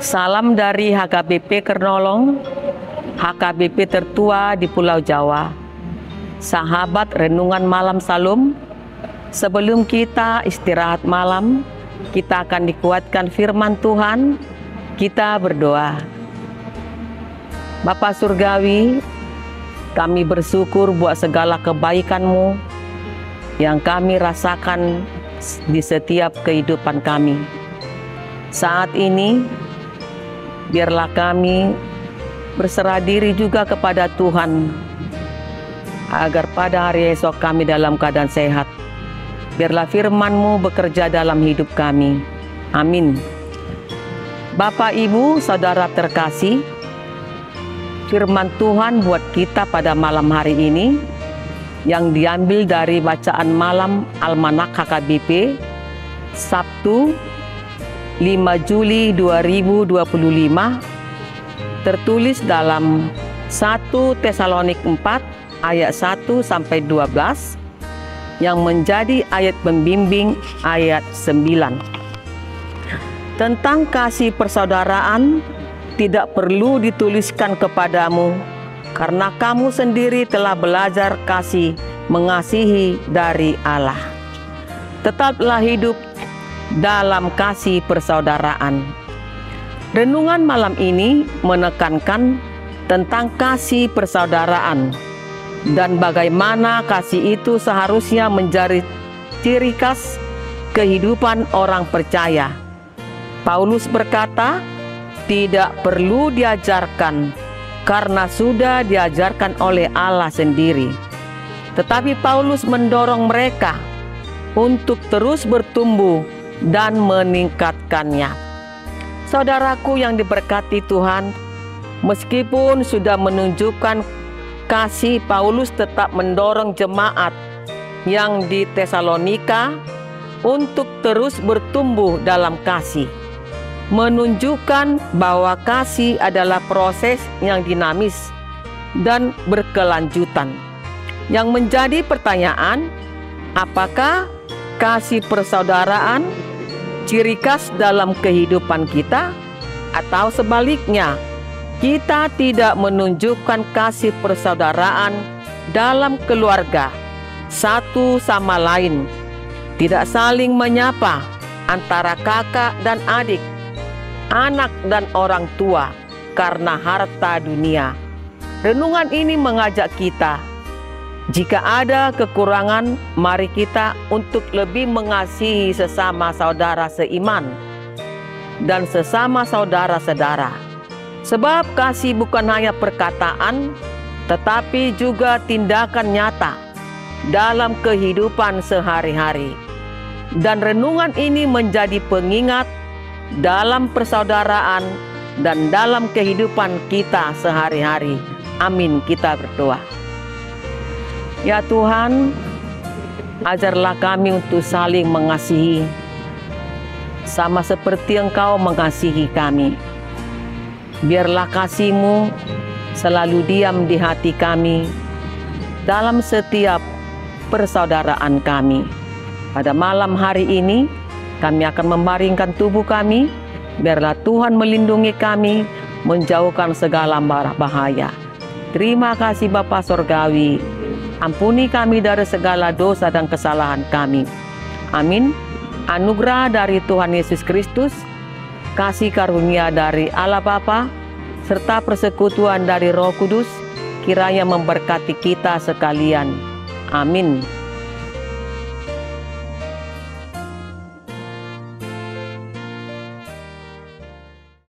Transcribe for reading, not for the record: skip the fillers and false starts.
Salam dari HKBP Kernolong, HKBP tertua di Pulau Jawa. Sahabat Renungan Malam Salum, sebelum kita istirahat malam, kita akan dikuatkan firman Tuhan. Kita berdoa. Bapa Surgawi, kami bersyukur buat segala kebaikan-Mu yang kami rasakan di setiap kehidupan kami. Saat ini, biarlah kami berserah diri juga kepada Tuhan, agar pada hari esok kami dalam keadaan sehat. Biarlah firman-Mu bekerja dalam hidup kami. Amin. Bapak, Ibu, Saudara terkasih, firman Tuhan buat kita pada malam hari ini yang diambil dari bacaan malam Almanak HKBP Sabtu 5 Juli 2025, tertulis dalam 1 Tesalonik 4 ayat 1-12 yang menjadi ayat pembimbing ayat 9. Tentang kasih persaudaraan tidak perlu dituliskan kepadamu, karena kamu sendiri telah belajar kasih mengasihi dari Allah. Tetaplah hidup dalam kasih persaudaraan. Renungan malam ini menekankan tentang kasih persaudaraan dan bagaimana kasih itu seharusnya menjadi ciri khas kehidupan orang percaya. Paulus berkata, tidak perlu diajarkan karena sudah diajarkan oleh Allah sendiri. Tetapi Paulus mendorong mereka untuk terus bertumbuh dan meningkatkannya. Saudaraku yang diberkati Tuhan, meskipun sudah menunjukkan kasih, Paulus tetap mendorong jemaat yang di Tesalonika untuk terus bertumbuh dalam kasih, menunjukkan bahwa kasih adalah proses yang dinamis dan berkelanjutan. Yang menjadi pertanyaan, apakah kasih persaudaraan ciri khas dalam kehidupan kita, atau sebaliknya, kita tidak menunjukkan kasih persaudaraan dalam keluarga satu sama lain, tidak saling menyapa antara kakak dan adik, anak dan orang tua karena harta dunia. Renungan ini mengajak kita, jika ada kekurangan, mari kita untuk lebih mengasihi sesama saudara seiman dan sesama saudara-saudara. Sebab kasih bukan hanya perkataan, tetapi juga tindakan nyata dalam kehidupan sehari-hari. Dan renungan ini menjadi pengingat dalam persaudaraan dan dalam kehidupan kita sehari-hari. Amin, kita berdoa. Ya Tuhan, ajarlah kami untuk saling mengasihi, sama seperti Engkau mengasihi kami. Biarlah kasih-Mu selalu diam di hati kami dalam setiap persaudaraan kami. Pada malam hari ini, kami akan membaringkan tubuh kami. Biarlah Tuhan melindungi kami, menjauhkan segala bahaya. Terima kasih Bapa Surgawi. Ampuni kami dari segala dosa dan kesalahan kami. Amin. Anugerah dari Tuhan Yesus Kristus, kasih karunia dari Allah Bapa, serta persekutuan dari Roh Kudus, kiranya memberkati kita sekalian. Amin.